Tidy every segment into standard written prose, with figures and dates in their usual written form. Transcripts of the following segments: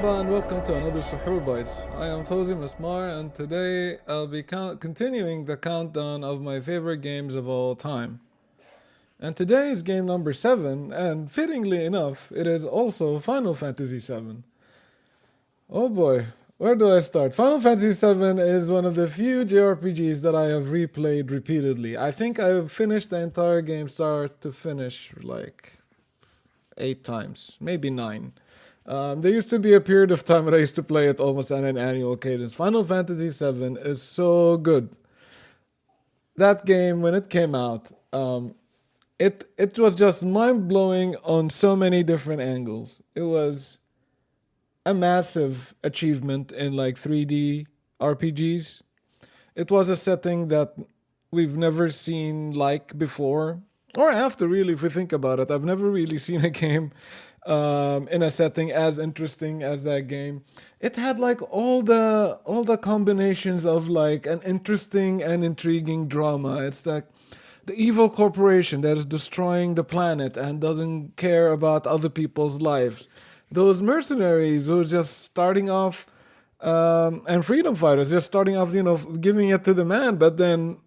Marhaba and welcome to another Suhoor Bites. I am Fawzi Masmar and today I'll be continuing the countdown of my favorite games of all time. And today is game number 7 and fittingly enough it is also Final Fantasy 7. Oh boy, where do I start? Final Fantasy 7 is one of the few JRPGs that I have replayed repeatedly. I think I've finished the entire game start to finish like 8 times, maybe 9. There used to be a period of time when I used to play it almost on an annual cadence. Final Fantasy VII is so good. That game, when it came out, it was just mind blowing on so many different angles. It was a massive achievement in like 3D RPGs. It was a setting that we've never seen like before or after, really, if we think about it. I've never really seen a game in a setting as interesting as that game. It had like all the combinations of like an interesting and intriguing drama. It's like the evil corporation that is destroying the planet and doesn't care about other people's lives. Those mercenaries who are just starting off, and freedom fighters just starting off, giving it to the man, but then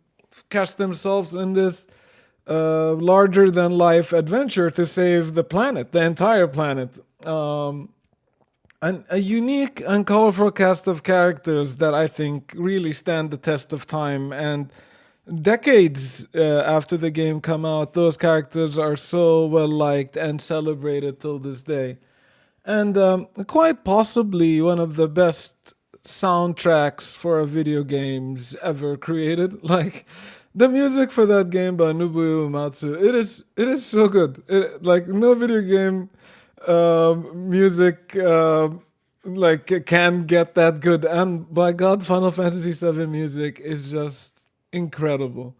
catch themselves in this larger than life adventure to save the planet, the entire planet. And a unique and colorful cast of characters that I think really stand the test of time. And decades after the game come out, those characters are so well liked and celebrated till this day. And quite possibly one of the best soundtracks for a video games ever created. Like the music for that game by Nobuo Uematsu, it is so good. Like no video game music like can get that good. And by God, Final Fantasy VII music is just incredible.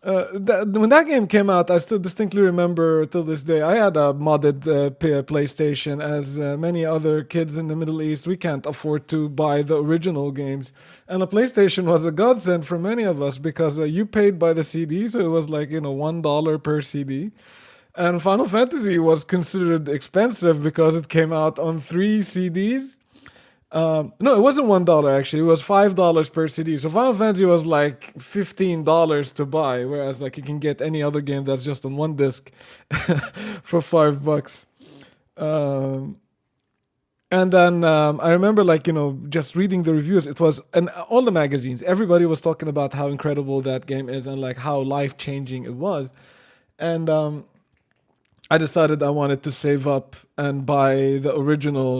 When that game came out, I still distinctly remember till this day. I had a modded PlayStation, as many other kids in the Middle East. We can't afford to buy the original games, and a PlayStation was a godsend for many of us because you paid by the CD, so it was like $1 per CD. And Final Fantasy was considered expensive because it came out on 3 CDs. No, it wasn't $1 actually. It was $5 per CD. So Final Fantasy was like $15 to buy, whereas like you can get any other game that's just on one disc for $5. Um, and then I remember like just reading the reviews. It was and all the magazines. Everybody was talking about how incredible that game is and like how life changing it was. And I decided I wanted to save up and buy the original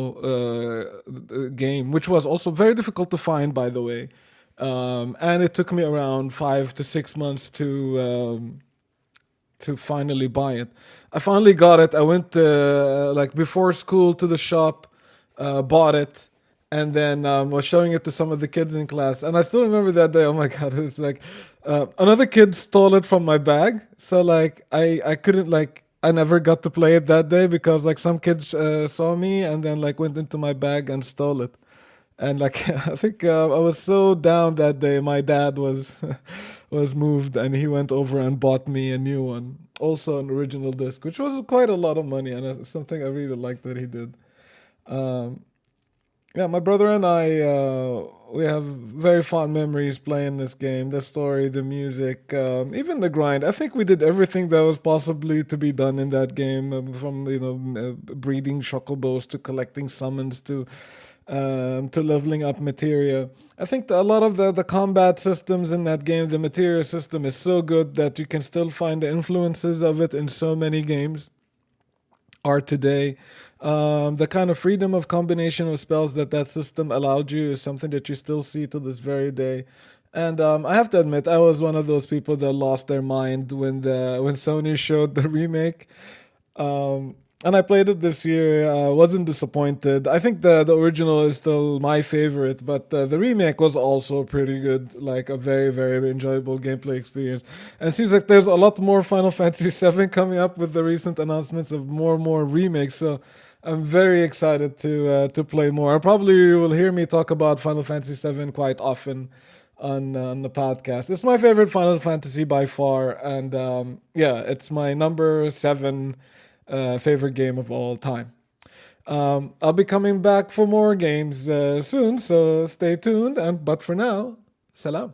game, which was also very difficult to find, by the way. And it took me around 5 to 6 months to finally buy it. I finally got it. I went like before school to the shop, bought it, and then was showing it to some of the kids in class. And I still remember that day. Oh my god! It's like another kid stole it from my bag. So like I couldn't like. I never got to play it that day because like some kids saw me and then like went into my bag and stole it. And like I think I was so down that day. My dad was was moved and he went over and bought me a new one, also an original disc, which was quite a lot of money and it's something I really liked that he did. Um, yeah, my brother and I, we have very fond memories playing this game. The story, the music, even the grind. I think we did everything that was possibly to be done in that game, from breeding chocobos to collecting summons to leveling up materia. I think a lot of the combat systems in that game, the materia system is so good that you can still find the influences of it in so many games are today. The kind of freedom of combination of spells that system allowed you is something that you still see to this very day. And I have to admit, I was one of those people that lost their mind when Sony showed the remake. And I played it this year. Wasn't disappointed. I think the original is still my favorite, but the remake was also pretty good. Like a very very enjoyable gameplay experience. And it seems like there's a lot more Final Fantasy VII coming up with the recent announcements of more and more remakes. So I'm very excited to play more. Probably will hear me talk about Final Fantasy VII quite often on the podcast. It's my favorite Final Fantasy by far, and yeah, it's my number 7 favorite game of all time. I'll be coming back for more games soon, so stay tuned. But for now, salam.